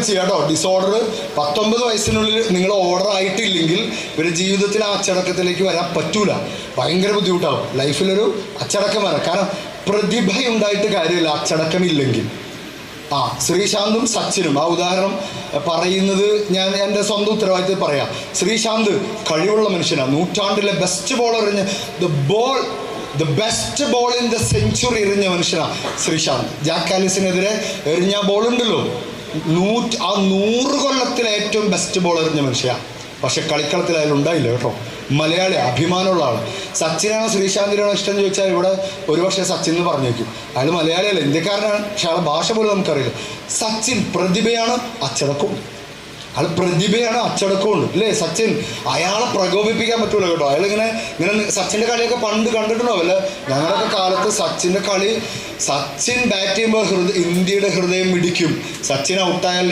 ചെയ്യാട്ടോ. ഡിസോർഡർ 19 വയസ്സിനുള്ളിൽ നിങ്ങൾ ഓർഡർ ആയിട്ടില്ലെങ്കിൽ ഇവരുടെ ജീവിതത്തിൽ ആ അച്ചടക്കത്തിലേക്ക് വരാൻ പറ്റൂല. ഭയങ്കര ബുദ്ധിമുട്ടാവും. ലൈഫിലൊരു അച്ചടക്കം വരാം. കാരണം പ്രതിഭയുണ്ടായിട്ട് കാര്യമില്ല അച്ചടക്കമില്ലെങ്കിൽ. ശ്രീശാന്തും സച്ചിനും ആ ഉദാഹരണം പറയുന്നത് ഞാൻ എൻ്റെ സ്വന്തം ഉത്തരവാദിത്തത്തിൽ പറയാം. ശ്രീശാന്ത് കഴിവുള്ള മനുഷ്യനാണ്. നൂറ്റാണ്ടിലെ ബെസ്റ്റ് ബോളർ എറിഞ്ഞ the best ball in the century എറിഞ്ഞ മനുഷ്യനാണ് ശ്രീശാന്ത്. ജാക്ക് ആലിസിനെതിരെ എറിഞ്ഞ ബോളുണ്ടല്ലോ, 100 കൊല്ലത്തിലെ ഏറ്റവും ബെസ്റ്റ് ബോൾ എറിഞ്ഞ മനുഷ്യനാണ്. പക്ഷെ കളിക്കളത്തിൽ അതിലുണ്ടായില്ല കേട്ടോ. മലയാളി, അഭിമാനമുള്ള ആൾ. സച്ചിനാണോ ശ്രീശാന്തിനാണോ ഇഷ്ടം എന്ന് ചോദിച്ചാൽ ഇവിടെ ഒരുപക്ഷെ സച്ചിൻ എന്ന് പറഞ്ഞേക്കും. അയാൾ മലയാളിയല്ല, ഇന്ത്യക്കാരനാണ്. പക്ഷെ അയാളെ ഭാഷ പോലും നമുക്കറിയില്ല. സച്ചിൻ പ്രതിഭയാണ്, അച്ചടക്കവും. അയാൾ പ്രതിഭയാണ്, അച്ചടക്കമുണ്ട് അല്ലേ സച്ചിൻ. അയാളെ പ്രകോപിപ്പിക്കാൻ പറ്റൂല കേട്ടോ. അയാളിങ്ങനെ സച്ചിൻ്റെ കളിയൊക്കെ പണ്ട് കണ്ടിട്ടുണ്ടാവും അല്ലേ. ഞങ്ങളുടെയൊക്കെ കാലത്ത് സച്ചിൻ്റെ കളി, സച്ചിൻ ബാറ്റ് ചെയ്യുമ്പോൾ ഇന്ത്യയുടെ ഹൃദയം മിടിക്കും. സച്ചിൻ ഔട്ടായാൽ